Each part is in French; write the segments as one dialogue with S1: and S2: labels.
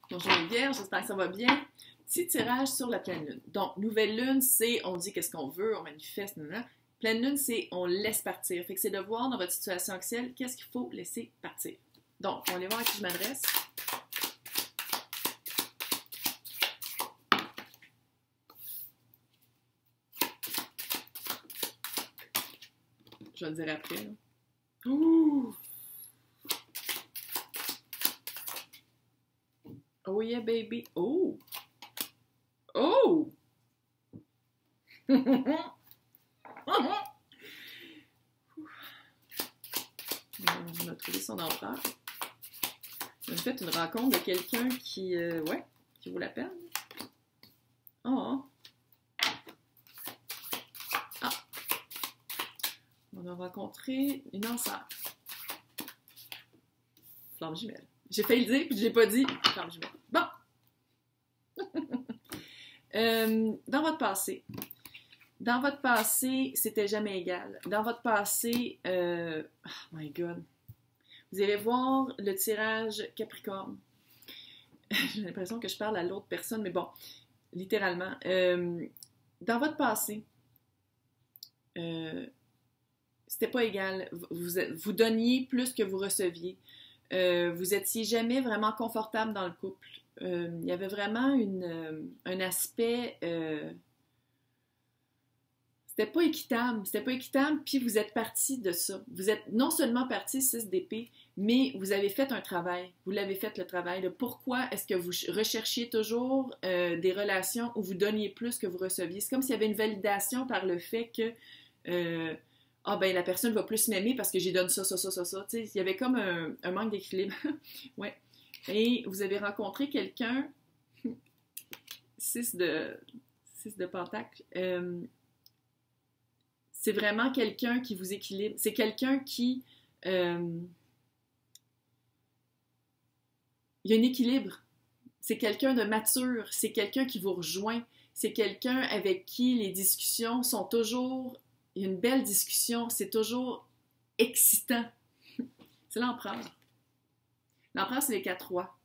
S1: Bonjour les Vierges, j'espère que ça va bien. Petit tirage sur la pleine lune. Donc, nouvelle lune, c'est on dit qu'est-ce qu'on veut, on manifeste, nanana. Pleine lune, c'est on laisse partir. Fait que c'est de voir dans votre situation actuelle qu'est-ce qu'il faut laisser partir. Donc, on va aller voir à qui je m'adresse. Je vais le dire après. Là. Ouh! Oh yeah, baby. Oh! Oh! On a trouvé son empereur. On a fait une rencontre de quelqu'un qui vaut la peine. Oh! Ah! On a rencontré une enceinte. Flamme jumelle. J'ai failli le dire, puis je l'ai pas dit. Flamme jumelle. Bon! Dans votre passé, c'était jamais égal. Dans votre passé, oh my God, vous allez voir le tirage Capricorne. J'ai l'impression que je parle à l'autre personne, mais bon, littéralement. Dans votre passé, c'était pas égal. Vous donniez plus que vous receviez. Vous étiez jamais vraiment confortable dans le couple. Il y avait vraiment un aspect... c'était pas équitable, puis vous êtes parti de ça. Vous êtes non seulement parti 6 d'épée, mais vous avez fait un travail. Vous l'avez fait, le travail. De pourquoi est-ce que vous recherchiez toujours des relations où vous donniez plus que vous receviez? C'est comme s'il y avait une validation par le fait que la personne va plus m'aimer parce que j'y donne ça. T'sais, il y avait comme un manque d'équilibre. Ouais. Et vous avez rencontré quelqu'un, 6 de Pentacle, c'est vraiment quelqu'un qui vous équilibre. C'est quelqu'un qui... il y a un équilibre. C'est quelqu'un de mature. C'est quelqu'un qui vous rejoint. C'est quelqu'un avec qui les discussions sont toujours... Il y a une belle discussion. C'est toujours excitant. C'est l'empereur. L'empereur, c'est les 4 rois.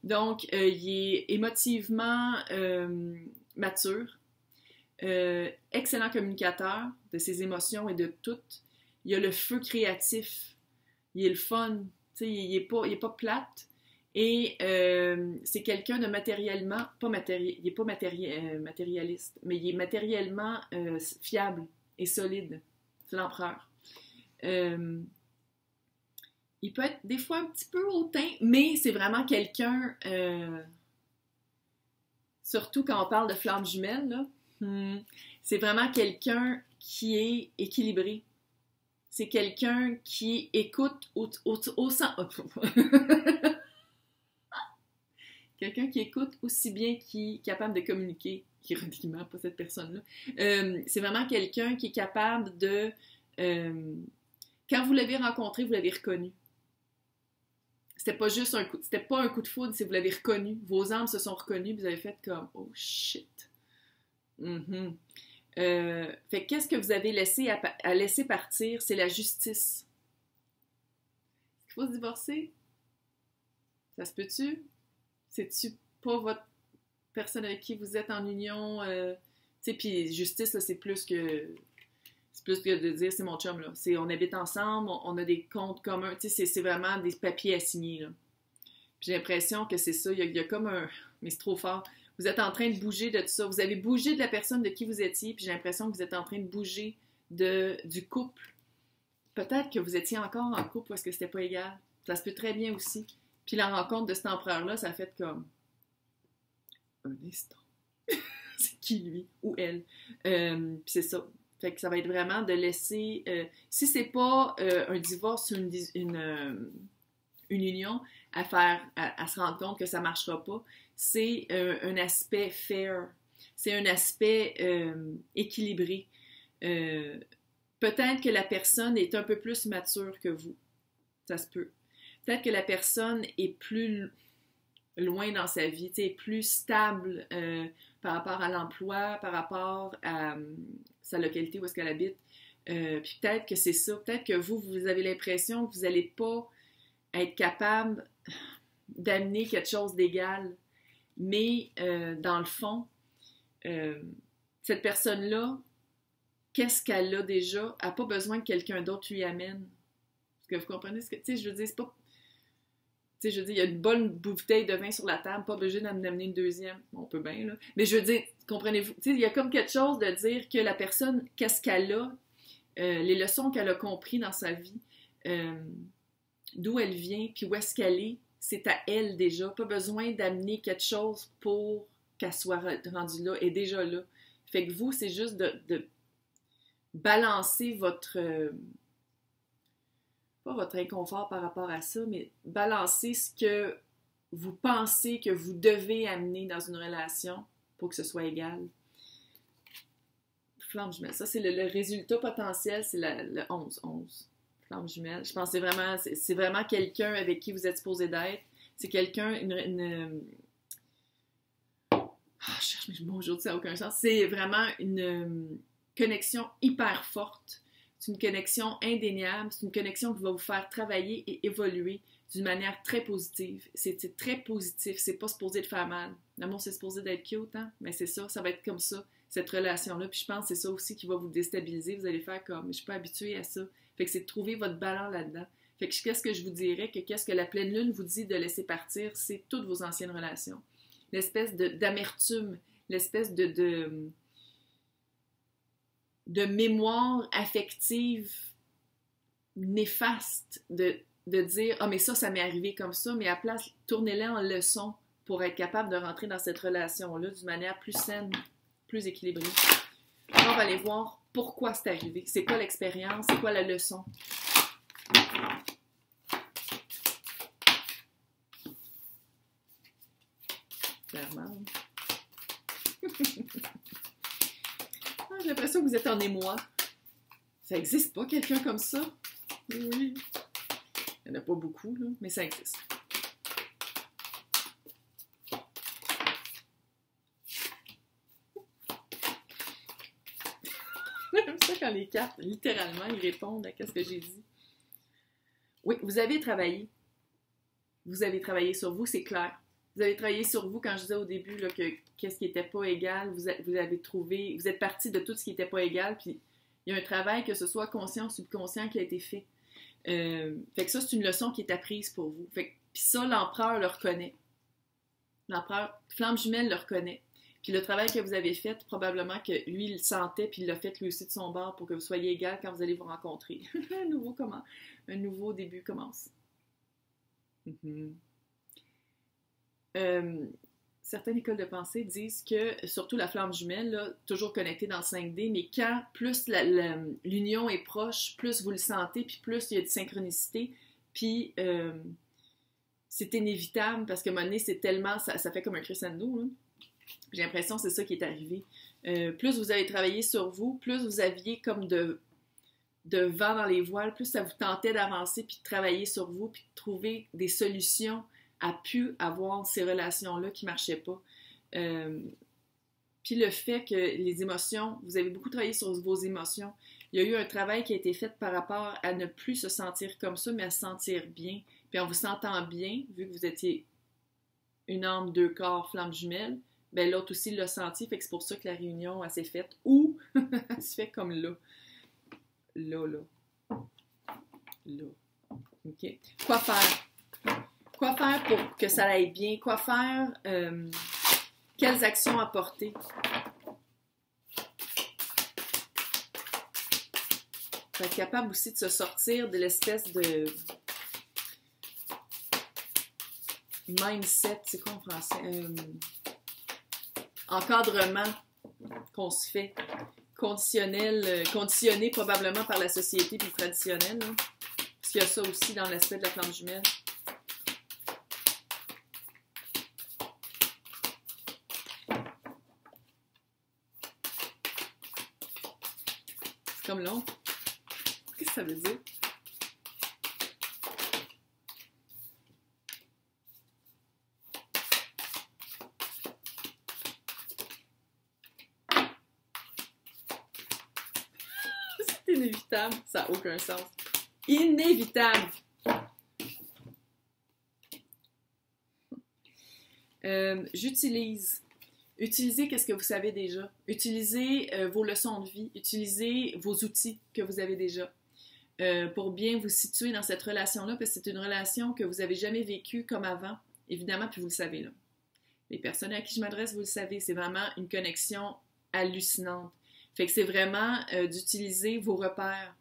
S1: Donc, il est émotivement mature. Excellent communicateur de ses émotions et de tout. Il a le feu créatif. Il est le fun. Il est pas plate. Et c'est quelqu'un de matériellement... il n'est pas matérialiste, mais il est matériellement fiable et solide. C'est l'empereur. Il peut être des fois un petit peu hautain, mais c'est vraiment quelqu'un... surtout quand on parle de flamme jumelle, là. C'est vraiment quelqu'un qui est équilibré. C'est quelqu'un qui écoute au sens... Quelqu'un qui écoute aussi bien qu'il est capable de communiquer. Ironiquement, pas cette personne-là. C'est vraiment quelqu'un qui est capable de... quand vous l'avez rencontré, vous l'avez reconnu. C'était pas juste c'était pas un coup de foudre, c'est vous l'avez reconnu. Vos âmes se sont reconnues, vous avez fait comme « Oh shit! » Fait qu'est-ce que vous avez laissé à laisser partir? C'est la justice. Il faut se divorcer? Ça se peut-tu? C'est-tu pas votre personne avec qui vous êtes en union? Tu sais, puis justice, là, c'est plus que de dire c'est mon chum, là. On habite ensemble, on a des comptes communs. Tu sais, c'est vraiment des papiers à signer, là. J'ai l'impression que c'est ça. Il y a comme un... Mais c'est trop fort. Vous êtes en train de bouger de tout ça. Vous avez bougé de la personne de qui vous étiez, puis j'ai l'impression que vous êtes en train de bouger du couple. Peut-être que vous étiez encore en couple parce que c'était pas égal. Ça se peut très bien aussi. Puis la rencontre de cet empereur-là, ça a fait comme... Un instant. C'est qui, lui? Ou elle? Puis c'est ça. Fait que ça va être vraiment de laisser... si c'est pas un divorce ou une union, à se rendre compte que ça marchera pas, c'est un aspect fair, c'est un aspect équilibré. Peut-être que la personne est un peu plus mature que vous, ça se peut. Peut-être que la personne est plus loin dans sa vie, est plus stable par rapport à l'emploi, par rapport à sa localité où est-ce qu'elle habite. Puis peut-être que c'est ça, peut-être que vous avez l'impression que vous n'allez pas être capable d'amener quelque chose d'égal. Mais dans le fond, cette personne-là, qu'est-ce qu'elle a déjà? Elle n'a pas besoin que quelqu'un d'autre lui amène. Est-ce que vous comprenez ce que... Tu sais, je veux dire, c'est pas... Tu sais, je veux dire, il y a une bonne bouteille de vin sur la table, pas obligé d'en amener une deuxième. Bon, on peut bien, là. Mais je veux dire, comprenez-vous? Tu sais, il y a comme quelque chose de dire que la personne, qu'est-ce qu'elle a, les leçons qu'elle a comprises dans sa vie, d'où elle vient, puis où est-ce qu'elle est, c'est à elle déjà. Pas besoin d'amener quelque chose pour qu'elle soit rendue là, elle est déjà là. Fait que vous, c'est juste de balancer votre... pas votre inconfort par rapport à ça, mais balancer ce que vous pensez que vous devez amener dans une relation pour que ce soit égal. Flamme jumelle, ça c'est le résultat potentiel, c'est le 11. Flamme jumelle. Je pense que c'est vraiment quelqu'un avec qui vous êtes supposé d'être. C'est quelqu'un, je cherche mes mots aujourd'hui, ça n'a aucun sens. C'est vraiment une connexion hyper forte. C'est une connexion indéniable. C'est une connexion qui va vous faire travailler et évoluer d'une manière très positive. C'est très positif. C'est pas supposé de faire mal. L'amour, c'est supposé d'être cute, hein? Mais c'est ça. Ça va être comme ça, cette relation-là. Puis je pense que c'est ça aussi qui va vous déstabiliser. Vous allez faire comme, je suis pas habituée à ça. Fait que c'est de trouver votre ballon là-dedans. Fait que qu'est-ce que je vous dirais, qu'est-ce que la pleine lune vous dit de laisser partir, c'est toutes vos anciennes relations. L'espèce d'amertume, l'espèce de mémoire affective néfaste de dire « Ah, mais ça m'est arrivé comme ça », mais à la place, tournez-les en leçon pour être capable de rentrer dans cette relation-là d'une manière plus saine, plus équilibrée. On va aller voir pourquoi c'est arrivé. C'est quoi l'expérience? C'est quoi la leçon? Clairement. J'ai l'impression que vous êtes en émoi. Ça n'existe pas, quelqu'un comme ça? Oui. Il n'y en a pas beaucoup, là, mais ça existe. J'aime ça quand les cartes, littéralement, ils répondent à ce que j'ai dit. Oui, vous avez travaillé. Vous avez travaillé sur vous, c'est clair. Vous avez travaillé sur vous quand je disais au début là, que qu'est-ce qui n'était pas égal, vous avez trouvé, vous êtes parti de tout ce qui n'était pas égal, puis il y a un travail, que ce soit conscient ou subconscient, qui a été fait. Fait que ça, c'est une leçon qui est apprise pour vous. Fait que, puis ça, l'empereur le reconnaît. L'empereur, Flamme jumelle le reconnaît. Puis le travail que vous avez fait, probablement que lui, il le sentait, puis il l'a fait lui aussi de son bord pour que vous soyez égal quand vous allez vous rencontrer. Un nouveau début commence. Certaines écoles de pensée disent que, surtout la flamme jumelle, là, toujours connectée dans le 5D, mais quand plus l'union est proche, plus vous le sentez, puis plus il y a de synchronicité, puis c'est inévitable, parce que à un moment donné, c'est tellement, ça fait comme un crescendo, hein. J'ai l'impression que c'est ça qui est arrivé. Plus vous avez travaillé sur vous, plus vous aviez comme de vent dans les voiles, plus ça vous tentait d'avancer, puis de travailler sur vous, puis de trouver des solutions à pu avoir ces relations-là qui ne marchaient pas. Puis le fait que les émotions, vous avez beaucoup travaillé sur vos émotions. Il y a eu un travail qui a été fait par rapport à ne plus se sentir comme ça, mais à se sentir bien. Puis en vous sentant bien, vu que vous étiez une âme, deux corps, flamme jumelle, ben l'autre aussi l'a senti, fait que c'est pour ça que la réunion, elle s'est faite. Ou, elle se fait comme là. Là. OK. Quoi faire? Quoi faire pour que ça aille bien? Quoi faire? Quelles actions apporter? Faut être capable aussi de se sortir de l'espèce de mindset, c'est quoi en français? Encadrement qu'on se fait. Conditionné probablement par la société puis traditionnelle. Hein? Parce qu'il y a ça aussi dans l'aspect de la flamme jumelle. Comme long. Qu'est-ce que ça veut dire? C'est inévitable. Ça n'a aucun sens. Inévitable. J'utilise. Utilisez ce que vous savez déjà. Utilisez vos leçons de vie. Utilisez vos outils que vous avez déjà pour bien vous situer dans cette relation-là, parce que c'est une relation que vous n'avez jamais vécue comme avant, évidemment, puis vous le savez là. Les personnes à qui je m'adresse, vous le savez, c'est vraiment une connexion hallucinante. Fait que c'est vraiment d'utiliser vos repères,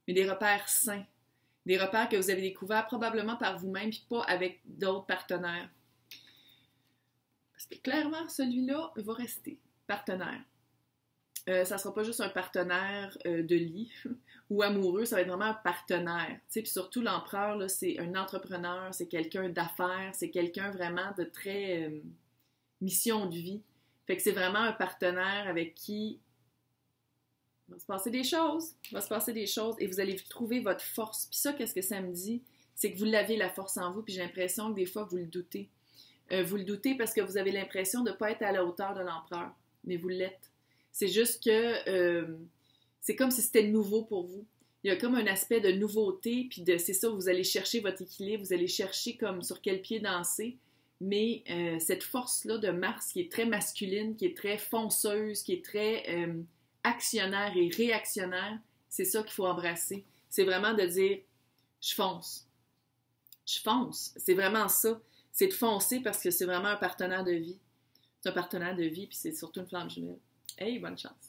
S1: mais des repères sains, des repères que vous avez découverts probablement par vous-même, puis pas avec d'autres partenaires. Parce que clairement, celui-là va rester partenaire. Ça ne sera pas juste un partenaire de lit ou amoureux, ça va être vraiment un partenaire. Puis surtout, l'empereur, là, c'est un entrepreneur, c'est quelqu'un d'affaires, c'est quelqu'un vraiment de très mission de vie. Fait que c'est vraiment un partenaire avec qui il va se passer des choses, et vous allez trouver votre force. Puis ça, qu'est-ce que ça me dit? C'est que vous l'avez, la force en vous, puis j'ai l'impression que des fois, vous le doutez. Vous le doutez parce que vous avez l'impression de ne pas être à la hauteur de l'empereur, mais vous l'êtes. C'est juste que c'est comme si c'était nouveau pour vous. Il y a comme un aspect de nouveauté, puis c'est ça, vous allez chercher votre équilibre, vous allez chercher comme sur quel pied danser, mais cette force-là de Mars qui est très masculine, qui est très fonceuse, qui est très actionnaire et réactionnaire, c'est ça qu'il faut embrasser. C'est vraiment de dire « je fonce ». Je fonce. C'est vraiment ça. C'est de foncer parce que c'est vraiment un partenaire de vie. C'est un partenaire de vie, puis c'est surtout une flamme jumelle. Hey, bonne chance!